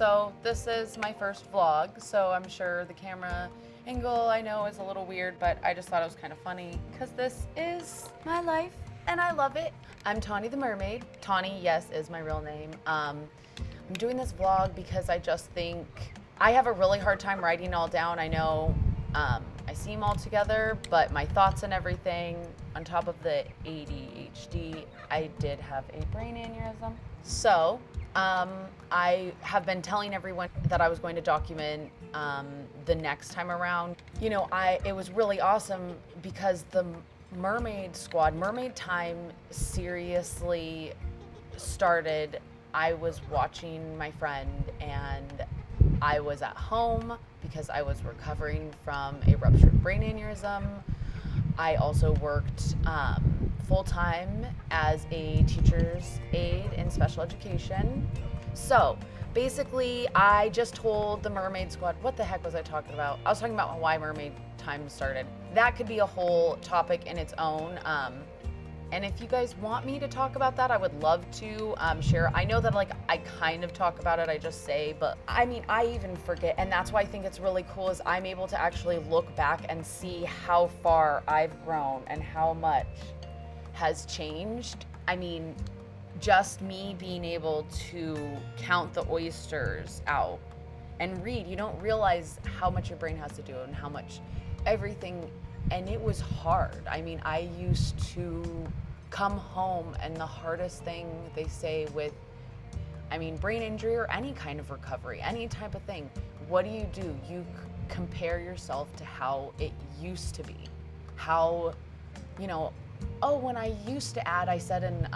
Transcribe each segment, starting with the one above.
So this is my first vlog, so I'm sure the camera angle I know is a little weird, but I just thought it was kind of funny because this is my life and I love it. I'm Tawnie the Mermaid. Tawnie, yes, is my real name. I'm doing this vlog because I just think I have a really hard time writing it all down. I know I seem all together, but my thoughts and everything, on top of the ADHD, I did have a brain aneurysm. So I have been telling everyone that I was going to document the next time around. You know, it was really awesome because the Mermaid squad, Mermaid time seriously started. I was watching my friend and I was at home because I was recovering from a ruptured brain aneurysm. I also worked full-time as a teacher's aide in special education. So basically, I just told the Mermaid squad, what the heck was I talking about? I was talking about why Mermaid time started. That could be a whole topic in its own. And if you guys want me to talk about that, I would love to share. I know that like I kind of talk about it, I just say, but I mean, I even forget. And that's why I think it's really cool is I'm able to actually look back and see how far I've grown and how much has changed. I mean, just me being able to count the oysters out and read, you don't realize how much your brain has to do and how much everything. And it was hard. I mean, I used to come home and the hardest thing they say with, I mean, brain injury or any kind of recovery, any type of thing, what do? You compare yourself to how it used to be. How, you know, oh, when I used to add, I said in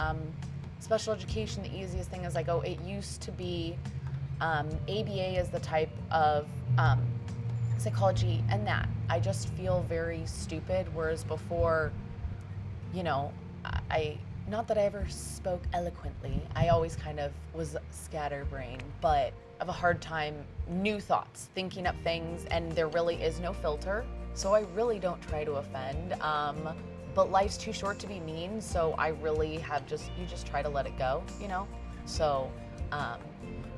special education, the easiest thing is like, oh, it used to be ABA is the type of psychology and that. I just feel very stupid, whereas before, you know, not that I ever spoke eloquently, I always kind of was scatterbrained, but I have a hard time, new thoughts, thinking up things, and there really is no filter, so I really don't try to offend, but life's too short to be mean, so I really have you just try to let it go, you know? So,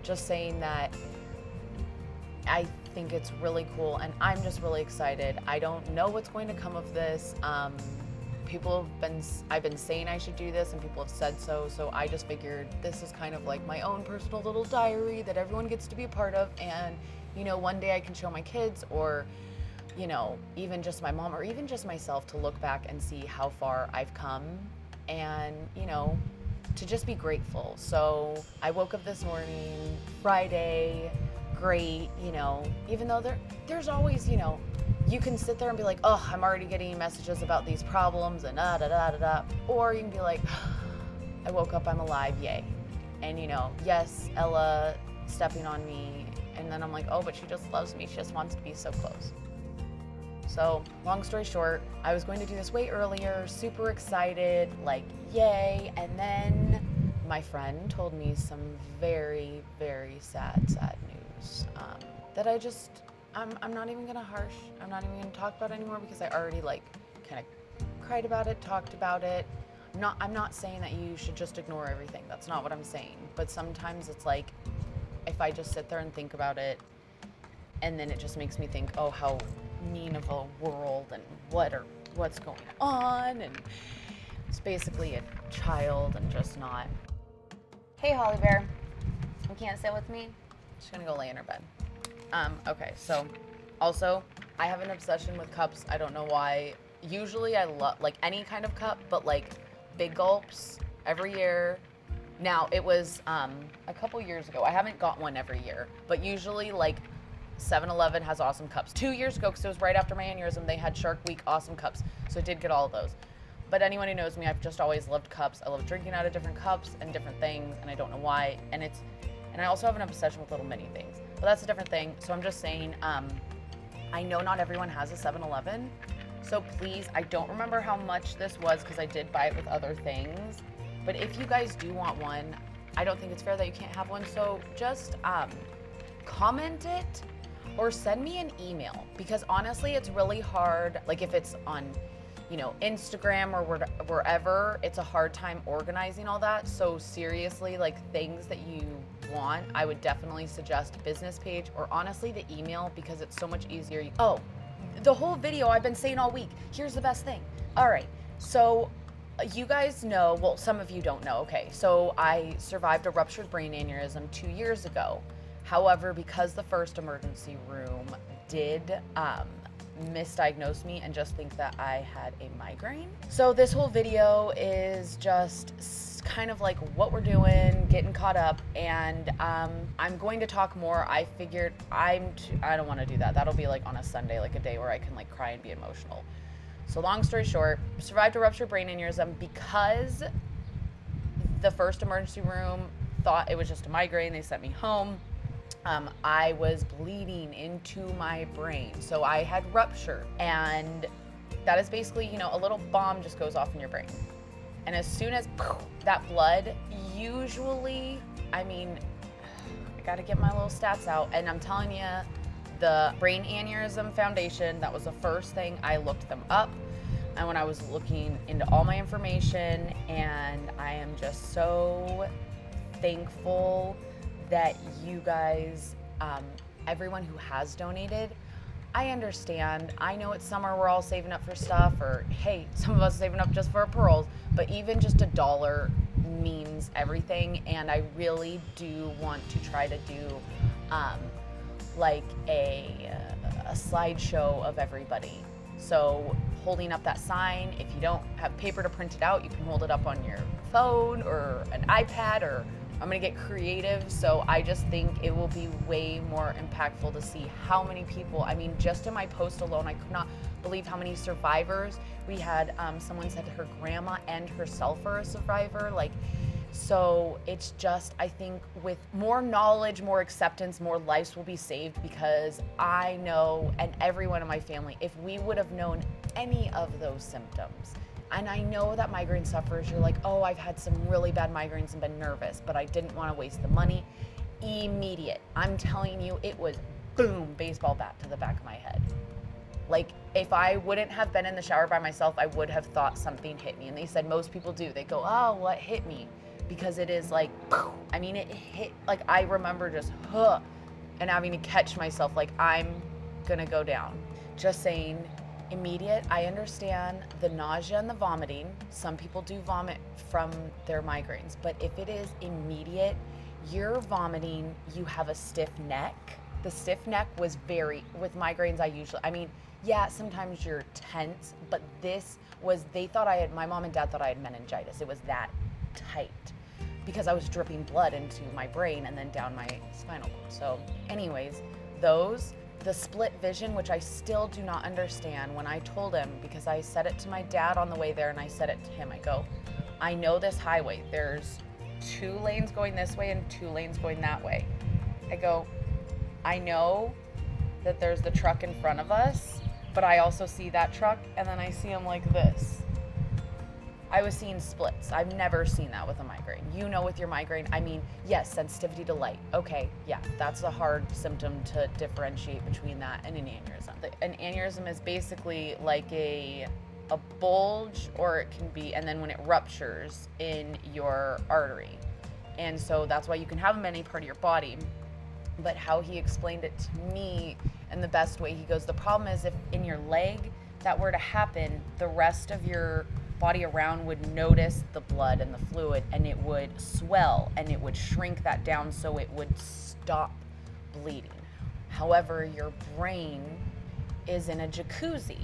just saying that I think it's really cool and I'm just really excited. I don't know what's going to come of this. I've been saying I should do this and people have said so, so I just figured this is kind of like my own personal little diary that everyone gets to be a part of, and you know, one day I can show my kids or, you know, even just my mom or even just myself to look back and see how far I've come and, you know, to just be grateful. So I woke up this morning, Friday, great, you know, even though there's always, you know, you can sit there and be like, oh, I'm already getting messages about these problems and da da da da da, or you can be like, I woke up, I'm alive, yay. And you know, yes, Ella stepping on me, and then I'm like, oh, but she just loves me, she just wants to be so close. So, long story short, I was going to do this way earlier, super excited, like, yay, and then my friend told me some very, very sad news that I'm not even gonna I'm not even gonna talk about anymore because I already like kind of cried about it, talked about it. I'm not saying that you should just ignore everything. That's not what I'm saying. But sometimes it's like, if I just sit there and think about it, and then it just makes me think, oh, how mean of a world and what's going on, and it's basically a child and just not. Hey, Holly Bear, you can't sit with me? She's gonna go lay in her bed. Okay, so also, I have an obsession with cups. I don't know why. Usually I love like any kind of cup, but like big gulps every year. Now it was a couple years ago. I haven't got one every year, but usually like 7-Eleven has awesome cups. 2 years ago, because it was right after my aneurysm, they had Shark Week awesome cups. So I did get all of those. But anyone who knows me, I've just always loved cups. I love drinking out of different cups and different things, and I don't know why. And I also have an obsession with little mini things. But that's a different thing. So I'm just saying, I know not everyone has a 7-Eleven. So please, I don't remember how much this was because I did buy it with other things. But if you guys do want one, I don't think it's fair that you can't have one. So just comment it or send me an email, because honestly, it's really hard. Like if it's on, you know, Instagram or wherever, it's a hard time organizing all that. So seriously, like things that you want, I would definitely suggest business page or honestly the email, because it's so much easier. Oh, the whole video I've been saying all week. Here's the best thing. All right, so you guys know, well, some of you don't know, okay, so I survived a ruptured brain aneurysm 2 years ago. However, because the first emergency room did misdiagnose me and just think that I had a migraine. So this whole video is just kind of like what we're doing, getting caught up, and I'm going to talk more. I figured I don't want to do that. That'll be like on a Sunday, like a day where I can like cry and be emotional. So long story short, survived a ruptured brain aneurysm because the first emergency room thought it was just a migraine. They sent me home. I was bleeding into my brain. So I had rupture, and that is basically, you know, a little bomb just goes off in your brain. And as soon as that blood, usually, I mean, I gotta get my little stats out, and I'm telling you, the Brain Aneurysm Foundation, that was the first thing I looked them up. And when I was looking into all my information, and I am just so thankful that you guys, everyone who has donated, I understand. I know it's summer, we're all saving up for stuff, or hey, some of us are saving up just for our pearls, but even just $1 means everything. And I really do want to try to do like a slideshow of everybody. So holding up that sign, if you don't have paper to print it out, you can hold it up on your phone or an iPad, or I'm gonna get creative. So I just think it will be way more impactful to see how many people, I mean, just in my post alone, I could not believe how many survivors. We had someone said her grandma and herself are a survivor. Like, so it's just, I think with more knowledge, more acceptance, more lives will be saved, because I know, and everyone in my family, if we would have known any of those symptoms, and I know that migraine sufferers, you're like, oh, I've had some really bad migraines and been nervous, but I didn't want to waste the money. Immediate. I'm telling you, it was boom, baseball bat to the back of my head. Like, if I wouldn't have been in the shower by myself, I would have thought something hit me. And they said most people do. They go, oh, what hit me? Because it is like, I mean, it hit, like, I remember just, and having to catch myself, like, I'm gonna go down. Just saying, immediate. I understand the nausea and the vomiting. Some people do vomit from their migraines, but if it is immediate, you're vomiting, you have a stiff neck. The stiff neck was with migraines, I mean, yeah, sometimes you're tense, but this was, my mom and dad thought I had meningitis. It was that tight because I was dripping blood into my brain and then down my spinal cord. So anyways, the split vision, which I still do not understand. When I told him, because I said it to my dad on the way there and I said it to him, I go, I know this highway, there's 2 lanes going this way and 2 lanes going that way. I go, I know that there's the truck in front of us, but I also see that truck, and then I see him like this. I was seeing splits. I've never seen that with a migraine. You know, with your migraine, I mean, yes, sensitivity to light. Okay, yeah, that's a hard symptom to differentiate between that and an aneurysm. An aneurysm is basically like a bulge, or it can be, and then when it ruptures in your artery. And so that's why you can have them in any part of your body. But how he explained it to me, and the best way, he goes, the problem is if in your leg that were to happen, the rest of your body around would notice the blood and the fluid, and it would swell and it would shrink that down so it would stop bleeding. However, your brain is in a jacuzzi.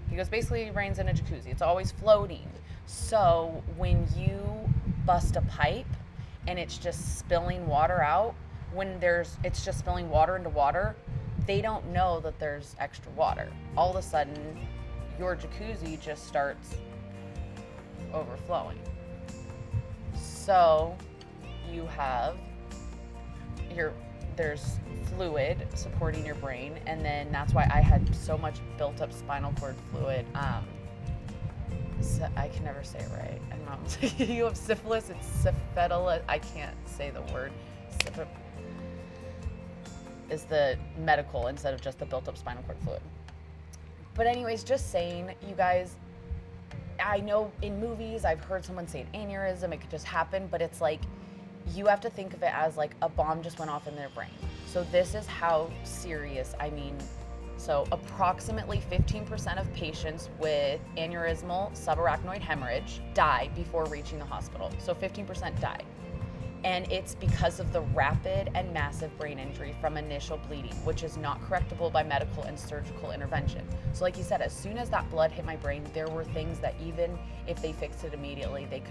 He goes, basically your brain's in a jacuzzi. It's always floating. So when you bust a pipe and it's just spilling water out, it's just spilling water into water, they don't know that there's extra water. All of a sudden, your jacuzzi just starts overflowing. So you have there's fluid supporting your brain, and then that's why I had so much built up spinal cord fluid. So I can never say it right. And mom's like, you have syphilis, it's syphilis. I can't say the word. Is the medical instead of just the built up spinal cord fluid. But anyways, just saying, you guys, I know in movies I've heard someone say an aneurysm, it could just happen, but it's like, you have to think of it as like a bomb just went off in their brain. So this is how serious, I mean, so approximately 15% of patients with aneurysmal subarachnoid hemorrhage die before reaching the hospital. So 15% die. And it's because of the rapid and massive brain injury from initial bleeding, which is not correctable by medical and surgical intervention. So like you said, as soon as that blood hit my brain, there were things that even if they fixed it immediately, they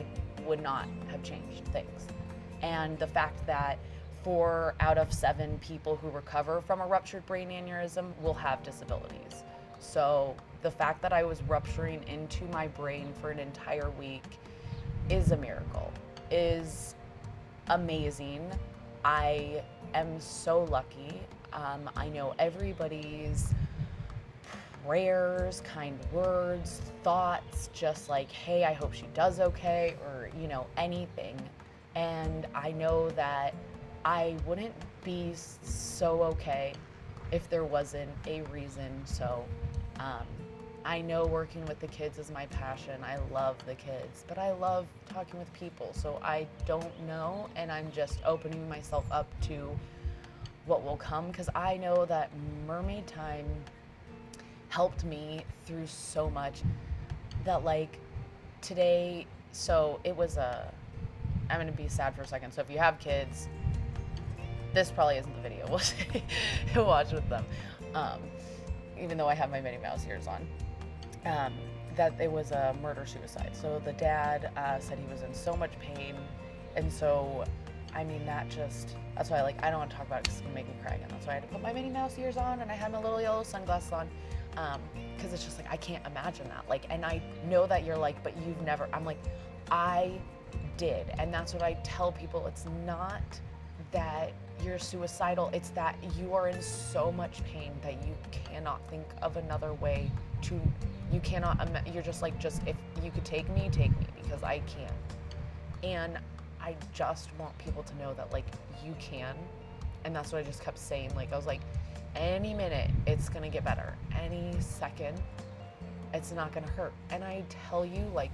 would not have changed things. And the fact that 4 out of 7 people who recover from a ruptured brain aneurysm will have disabilities. So the fact that I was rupturing into my brain for an entire week is a miracle, is amazing. I am so lucky. I know everybody's prayers, kind words, thoughts, just like, hey, I hope she does okay, or, you know, anything. And I know that I wouldn't be so okay if there wasn't a reason. So I know working with the kids is my passion. I love the kids, but I love talking with people. So I don't know, and I'm just opening myself up to what will come, because I know that Mermaid time helped me through so much that, like, today, so it was I'm gonna be sad for a second. So if you have kids, this probably isn't the video. We'll say, watch with them. Even though I have my Minnie Mouse ears on. That it was a murder-suicide. So the dad said he was in so much pain, and so, I mean, that's why I don't want to talk about it because it's gonna make me cry again. That's why I had to put my Minnie Mouse ears on, and I had my little yellow sunglasses on, because it's just like, I can't imagine that. Like, and I know that you're like, but you've never, I'm like, I did, and that's what I tell people. It's not that you're suicidal, it's that you are in so much pain that you cannot think of another way to, you cannot, you're just like, just if you could take me, because I can't. And I just want people to know that, like, you can. And that's what I just kept saying. Like, I was like, any minute it's gonna get better, any second it's not gonna hurt. And I tell you, like,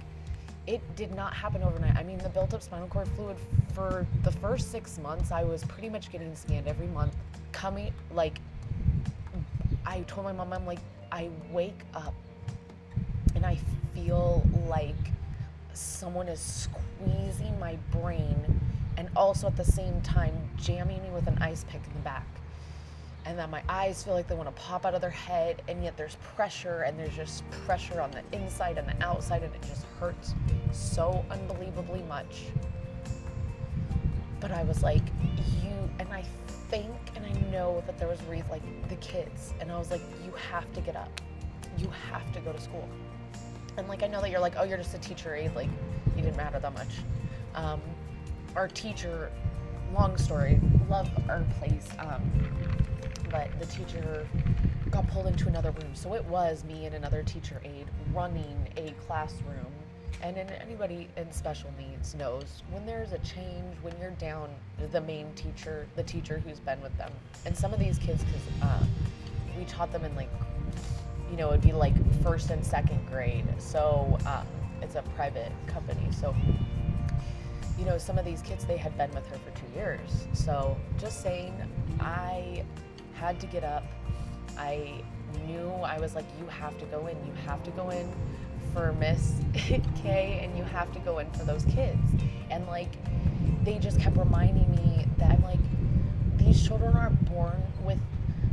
it did not happen overnight. I mean, the built up spinal cord fluid, for the first 6 months, I was pretty much getting scanned every month. Coming, like, I told my mom, I'm like, I wake up and I feel like someone is squeezing my brain and also at the same time jamming me with an ice pick in the back. And then my eyes feel like they want to pop out of their head, and yet there's pressure, and there's just pressure on the inside and the outside, and it just hurts so unbelievably much. But I was like, and I think, and I know that there was like the kids, and I was like, you have to get up. You have to go to school. And like, I know that you're like, oh, you're just a teacher aide, like, you didn't matter that much. Our teacher, long story, love our place, but the teacher got pulled into another room. So it was me and another teacher aide running a classroom. And anybody in special needs knows when there's a change, when you're down the main teacher, the teacher who's been with them. And some of these kids, because we taught them in, like, you know, it'd be like 1st and 2nd grade. So it's a private company. So, you know, some of these kids, they had been with her for 2 years. So just saying, I had to get up. I knew, I was like, you have to go in. You have to go in for Miss K, and you have to go in for those kids. And like, they just kept reminding me that I'm like, these children aren't born with,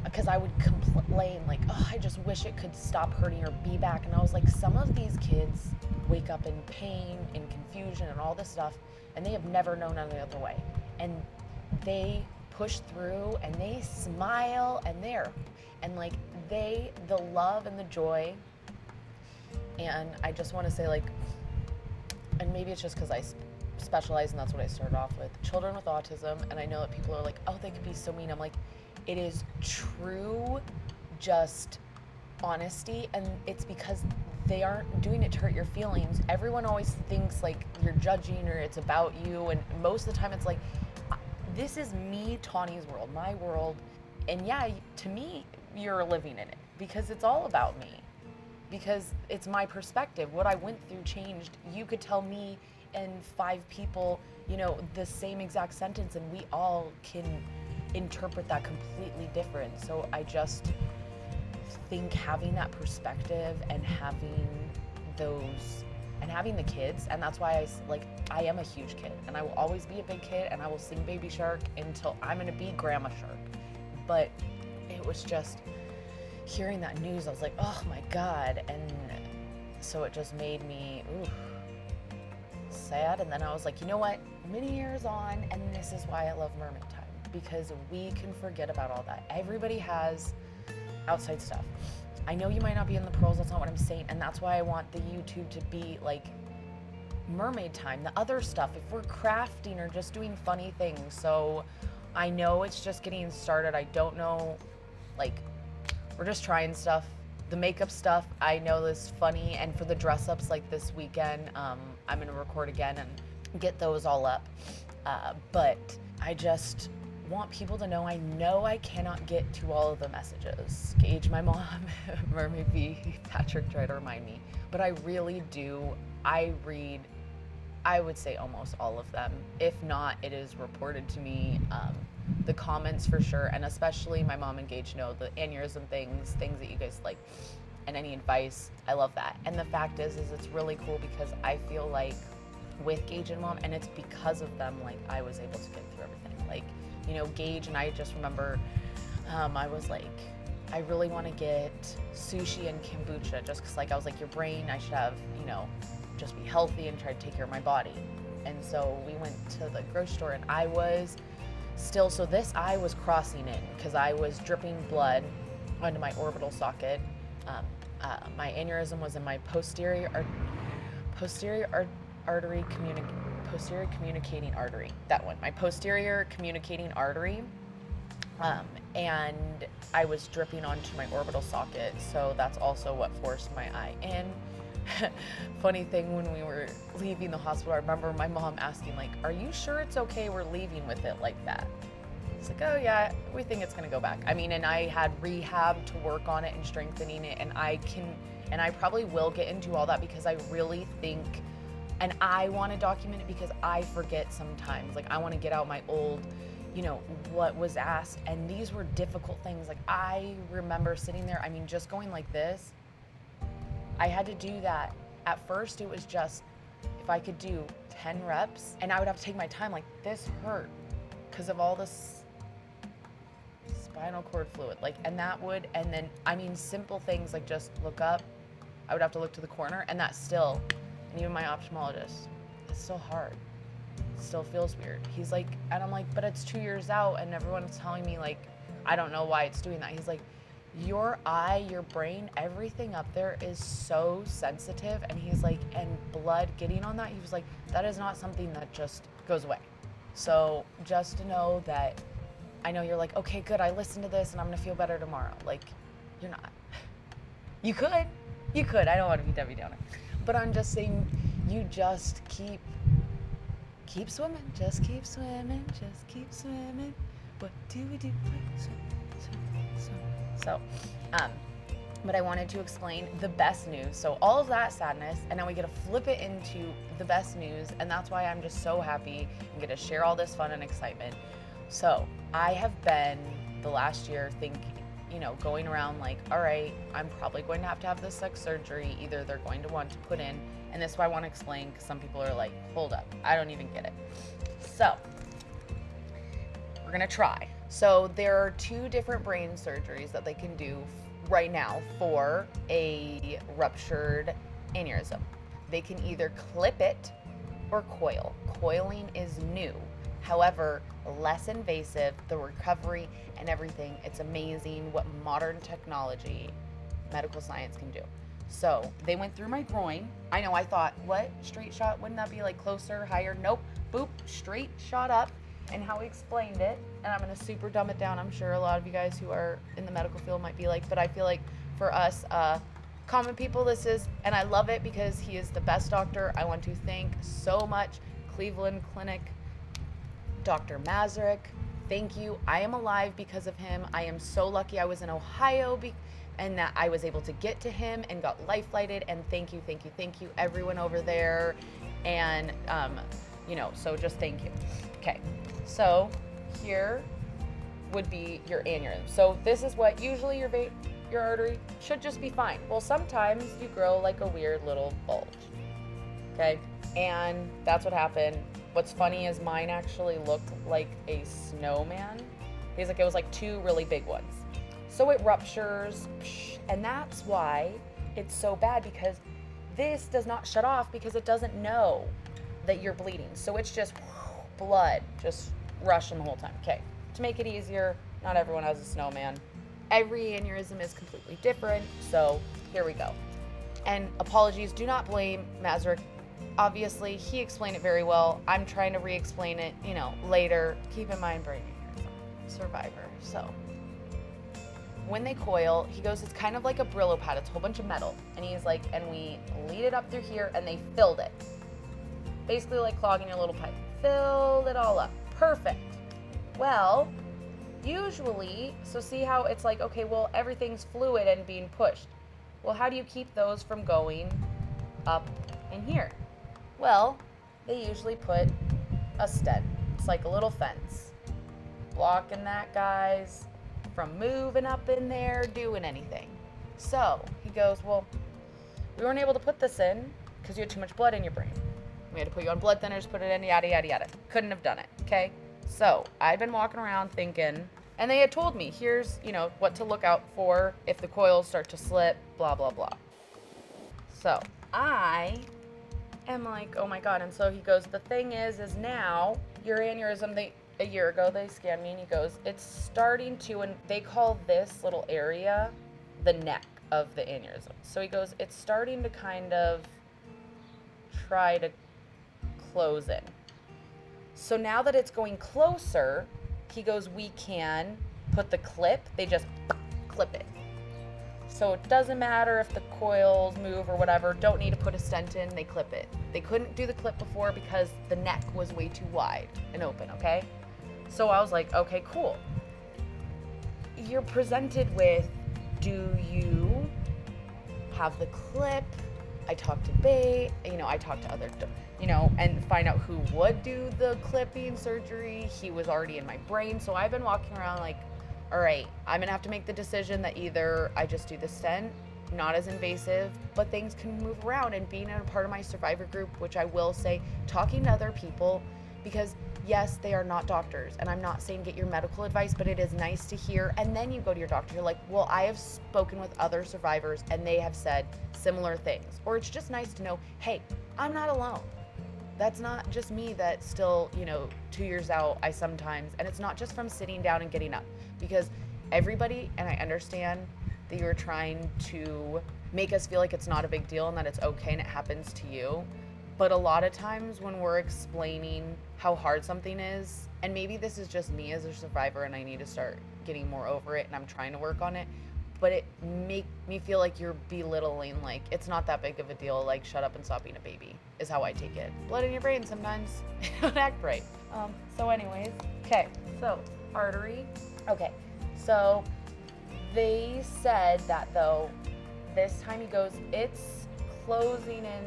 because I would complain like, oh, I just wish it could stop hurting or be back. And I was like, some of these kids wake up in pain, in confusion, and all this stuff, and they have never known any other way. And they push through, and they smile, and like, the love and the joy. And I just want to say, like, and maybe it's just because I specialize and that's what I started off with, children with autism. And I know that people are like, oh, they could be so mean. I'm like, it is true, just honesty. And it's because they aren't doing it to hurt your feelings. Everyone always thinks like you're judging or it's about you. And most of the time it's like, this is me, Tawnie's world, my world. And yeah, to me, you're living in it because it's all about me. Because it's my perspective. What I went through changed. You could tell me and 5 people, you know, the same exact sentence, and we all can interpret that completely different. So I just think having that perspective and having those and having the kids, and that's why I am a huge kid, and I will always be a big kid, and I will sing Baby Shark until I'm gonna be Grandma Shark. But it was just hearing that news, I was like, oh my God. And so it just made me sad. And then I was like, you know what, many years on, and this is why I love Mermaid Time, because we can forget about all that. Everybody has outside stuff. I know you might not be in the pearls, that's not what I'm saying, and that's why I want the YouTube to be like Mermaid Time, the other stuff, if we're crafting or just doing funny things. So I know it's just getting started. I don't know, like, we're just trying stuff. The makeup stuff, I know is funny, and for the dress ups like this weekend, I'm gonna record again and get those all up. But I just want people to know I cannot get to all of the messages. Gage, my mom, Mermaid B, Patrick tried to remind me, but I really do. I read, I would say almost all of them. If not, it is reported to me. The comments for sure, and especially my mom and Gage know the aneurysm things that you guys like, and any advice. I love that. And the fact is it's really cool because I feel like with Gage and mom, and it's because of them, like I was able to get through everything. Like, you know, Gage and I just remember, I was like, I really want to get sushi and kombucha just because, like, I was like, your brain, I should have, you know, just be healthy and try to take care of my body. And so we went to the grocery store, and I was still, so this eye was crossing in because I was dripping blood onto my orbital socket. My aneurysm was in my posterior communicating artery, that one, my posterior communicating artery, and I was dripping onto my orbital socket, so that's also what forced my eye in. Funny thing, when we were leaving the hospital, I remember my mom asking, like, are you sure it's okay we're leaving with it like that? It's like, oh yeah, we think it's gonna go back. I mean, and I had rehab to work on it and strengthening it, and I probably will get into all that because I really think, and I want to document it because I forget sometimes. Like, I want to get out my old, you know, what was asked, and these were difficult things. Like, I remember sitting there, I mean, just going like this, I had to do that. At first, it was just, if I could do 10 reps, and I would have to take my time, like, this hurt because of all this spinal cord fluid. Like, and then, I mean, simple things like just look up, I would have to look to the corner, and that still, and even my ophthalmologist, it's still hard. It still feels weird. He's like, and I'm like, but it's 2 years out, and everyone's telling me, like, I don't know why it's doing that. He's like, your eye, your brain, everything up there is so sensitive. And he's like, and blood getting on that, he was like, that is not something that just goes away. So just to know that, I know you're like, okay, good, I listened to this and I'm gonna feel better tomorrow. Like, you're not. You could, I don't want to be Debbie Downer. But I'm just saying, you just keep swimming, just keep swimming, just keep swimming. What do we do? Swim. So, but I wanted to explain the best news. So all of that sadness, and now we get to flip it into the best news, and that's why I'm just so happy and get to share all this fun and excitement. So I have been the last year you know, going around like, all right, I'm probably going to have this sex surgery. Either they're going to want to put in, and this is why I want to explain, because some people are like, hold up, I don't even get it. So we're gonna try. So there are 2 different brain surgeries that they can do right now for a ruptured aneurysm. They can either clip it or coil. Coiling is new. However, less invasive, the recovery and everything, it's amazing what modern technology, medical science can do. So they went through my groin. I know, I thought, what, straight shot? Wouldn't that be like closer, higher? Nope, boop, straight shot up. And how he explained it, and I'm gonna super dumb it down. I'm sure a lot of you guys who are in the medical field might be like, but I feel like for us common people, this is, and I love it because he is the best doctor. I want to thank so much Cleveland Clinic, Dr. Mazurek. Thank you. I am alive because of him. I am so lucky I was in Ohio and that I was able to get to him and got life flighted, and thank you, everyone over there. And, you know, so just thank you. Okay, so here would be your aneurysm. So this is what usually your artery should just be fine. Well, sometimes you grow like a weird little bulge, okay? And that's what happened. What's funny is mine actually looked like a snowman. It was like two really big ones. So it ruptures, and that's why it's so bad, because this does not shut off because it doesn't know that you're bleeding. So it's just blood just rushing the whole time. Okay, to make it easier, not everyone has a snowman. Every aneurysm is completely different, so here we go. And apologies, do not blame Mazurek. Obviously, he explained it very well. I'm trying to re-explain it, you know, later. Keep in mind, brain aneurysm, survivor. So when they coil, he goes, it's kind of like a Brillo pad. It's a whole bunch of metal. And he's like, and we lead it up through here, and they filled it. Basically like clogging your little pipe. Filled it all up. Perfect. Well, usually, so see how it's like, okay, well, everything's fluid and being pushed. Well, how do you keep those from going up in here? Well, they usually put a stent. It's like a little fence. Blocking that, guys, from moving up in there, doing anything. So he goes, well, we weren't able to put this in because you had too much blood in your brain. We had to put you on blood thinners, put it in, yada, yada, yada. Couldn't have done it, okay? So I've been walking around thinking, and they had told me, here's, you know, what to look out for if the coils start to slip, blah, blah, blah. So I am like, oh my God. And so he goes, the thing is now your aneurysm, a year ago, they scanned me, and he goes, it's starting to, and they call this little area the neck of the aneurysm. So he goes, it's starting to kind of try to close in. So now that it's going closer, he goes, we can put the clip, they just clip it. So it doesn't matter if the coils move or whatever, don't need to put a stent in, they clip it. They couldn't do the clip before because the neck was way too wide and open, okay? So I was like, okay, cool. You're presented with, do you have the clip? I talked to Bay, you know, I talked to other, you know, and find out who would do the clipping surgery. He was already in my brain. So I've been walking around like, all right, I'm gonna have to make the decision that either I just do the stent, not as invasive, but things can move around, and being a part of my survivor group, which I will say, talking to other people, because yes, they are not doctors, and I'm not saying get your medical advice, but it is nice to hear, and then you go to your doctor, you're like, well, I have spoken with other survivors and they have said similar things. Or it's just nice to know, hey, I'm not alone. That's not just me that's still, you know, 2 years out, I sometimes, and it's not just from sitting down and getting up, because everybody, and I understand that you're trying to make us feel like it's not a big deal and that it's okay and it happens to you. But a lot of times when we're explaining how hard something is, and maybe this is just me as a survivor and I need to start getting more over it and I'm trying to work on it, but it make me feel like you're belittling, like it's not that big of a deal, like shut up and stop being a baby, is how I take it. Blood in your brain sometimes, you don't act right. So anyways, okay, so artery, okay, so they said that though, this time he goes, it's closing in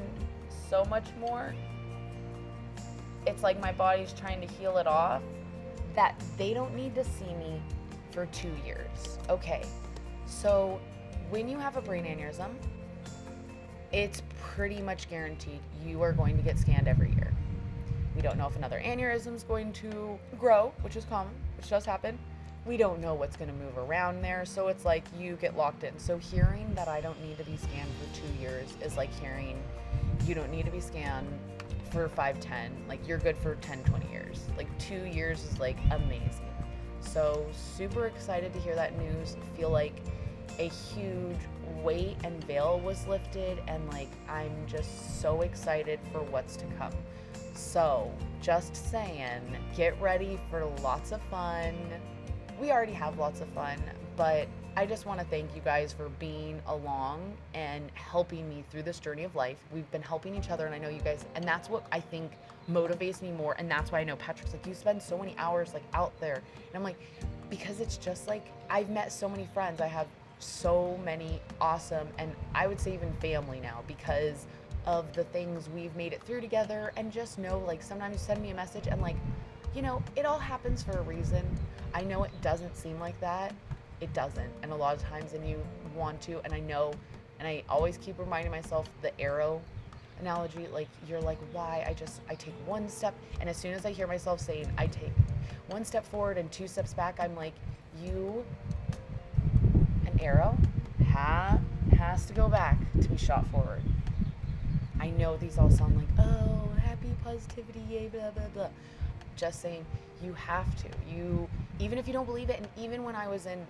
so much more, it's like my body's trying to heal it off, that they don't need to see me for 2 years. Okay, so when you have a brain aneurysm, it's pretty much guaranteed you are going to get scanned every year. We don't know if another aneurysm is going to grow, which is common, which does happen. We don't know what's going to move around there, so it's like you get locked in. So hearing that I don't need to be scanned for 2 years is like hearing you don't need to be scanned for 5, 10, like you're good for 10, 20 years. Like 2 years is like amazing. So super excited to hear that news. Feel like a huge weight and veil was lifted, and like I'm just so excited for what's to come. So just saying, get ready for lots of fun. We already have lots of fun, but I just want to thank you guys for being along and helping me through this journey of life. We've been helping each other, and I know you guys, and that's what I think motivates me more. And that's why I know Patrick's like, you spend so many hours like out there. And I'm like, because it's just like, I've met so many friends. I have so many awesome, and I would say even family now, because of the things we've made it through together, and just know, like, sometimes send me a message and, like, you know, it all happens for a reason. I know it doesn't seem like that. It doesn't. And a lot of times, and you want to, and I know, and I always keep reminding myself the arrow analogy, like, you're like, why? I take one step, and as soon as I hear myself saying I take one step forward and 2 steps back, I'm like, an arrow has to go back to be shot forward. I know these all sound like, oh, happy positivity, yay, blah, blah, blah. Just saying, you have to. Even if you don't believe it, and even when I was in,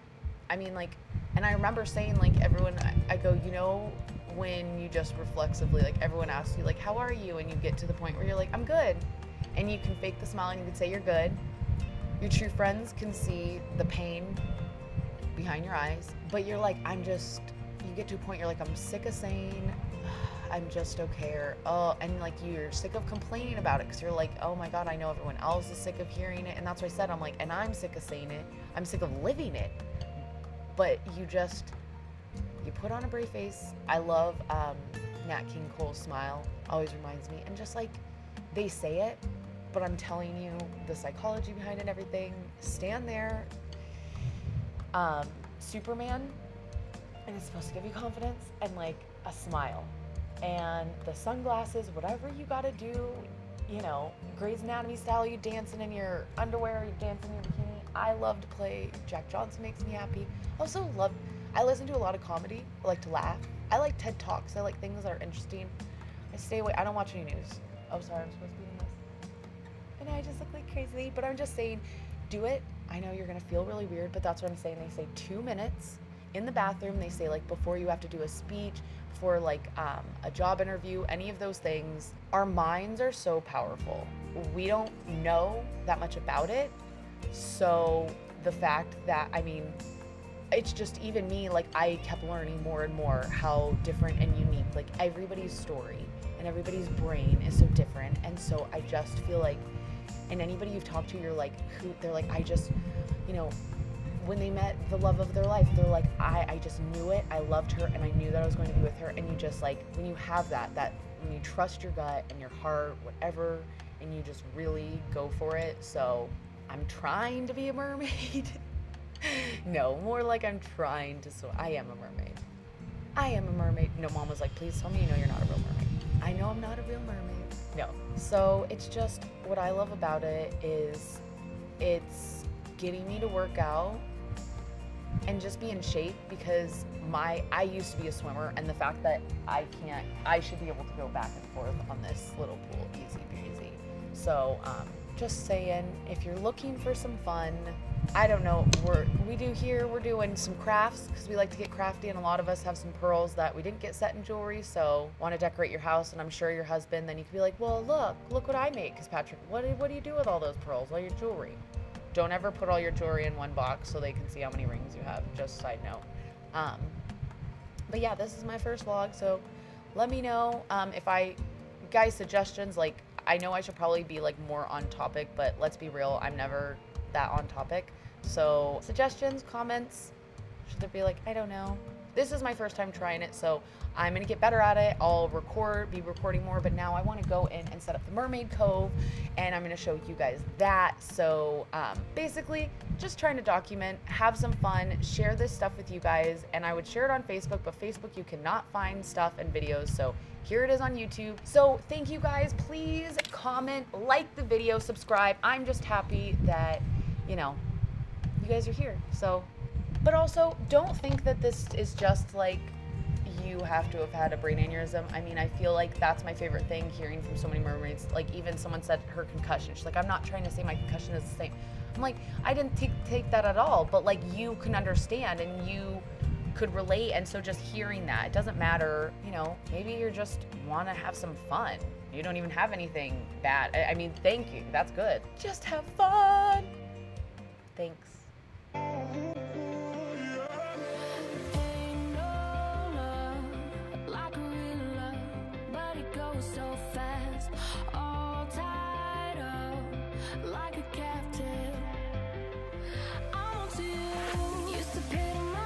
I mean, like, and I remember saying, like, everyone, I go, you know, when you just reflexively, like, everyone asks you, like, how are you? And you get to the point where you're like, I'm good. And you can fake the smile and you can say you're good. Your true friends can see the pain behind your eyes, but you're like, you get to a point you're like, I'm sick of saying I'm just okay, or oh, and like you're sick of complaining about it because you're like, oh my God, I know everyone else is sick of hearing it. And that's what I said, I'm like, and I'm sick of saying it, I'm sick of living it. But you put on a brave face. I love Nat King Cole's smile, always reminds me, and just like, they say it, but I'm telling you the psychology behind it and everything. Stand there, Superman, and it's supposed to give you confidence and like a smile. And the sunglasses, whatever you gotta do, you know, Grey's Anatomy style, you dancing in your underwear, you dancing in your bikini. I love to play. Jack Johnson makes me happy. I listen to a lot of comedy. I like to laugh. I like TED Talks. I like things that are interesting. I stay away. I don't watch any news. Oh, sorry, I'm supposed to be in this. And I just look like crazy, but I'm just saying, do it. I know you're gonna feel really weird, but that's what I'm saying. They say 2 minutes in the bathroom. They say, like, before you have to do a speech, for like a job interview, any of those things. Our minds are so powerful. We don't know that much about it. So the fact that, I mean, it's just even me, like, I kept learning more and more how different and unique, like, everybody's story and everybody's brain is so different. And so I just feel like, and anybody you've talked to, you're like, they're like, I just, you know, when they met the love of their life, they're like, I just knew it. I loved her and I knew that I was going to be with her. And you just, like, when you have that when you trust your gut and your heart, whatever, and you just really go for it. So I'm trying to be a mermaid. No, more like I'm trying to, so I am a mermaid. I am a mermaid. No, Mom was like, please tell me you know you're not a real mermaid. I know I'm not a real mermaid. No. So it's just, what I love about it is it's getting me to work out and just be in shape, because I used to be a swimmer, and the fact that I should be able to go back and forth on this little pool easy peasy. So just saying, if you're looking for some fun, I don't know, we're doing some crafts because we like to get crafty, and a lot of us have some pearls that we didn't get set in jewelry, so want to decorate your house, and I'm sure your husband, then you could be like, well, look what I make, because Patrick, what do you do with all those pearls, all your jewelry? Don't ever put all your jewelry in one box so they can see how many rings you have, just side note. But yeah, this is my first vlog, so let me know guys, suggestions, like, I know I should probably be like more on topic, but let's be real, I'm never that on topic. So suggestions, comments, should there be like, I don't know. This is my first time trying it, so I'm gonna get better at it. I'll be recording more, but now I wanna go in and set up the Mermaid Cove, and I'm gonna show you guys that. So basically, just trying to document, have some fun, share this stuff with you guys, and I would share it on Facebook, but Facebook you cannot find stuff and videos, so here it is on YouTube. So thank you guys, please comment, like the video, subscribe. I'm just happy that, you know, you guys are here. So, but also don't think that this is just like, you have to have had a brain aneurysm. I mean, I feel like that's my favorite thing, hearing from so many mermaids. Like, even someone said her concussion. She's like, I'm not trying to say my concussion is the same. I'm like, I didn't take that at all, but like, you can understand and you could relate. And so just hearing that, it doesn't matter, you know, maybe you just want to have some fun. You don't even have anything bad. I mean, thank you, that's good. Just have fun. Thanks. So fast, all tied up like a captive. I'm on to you. Used to pay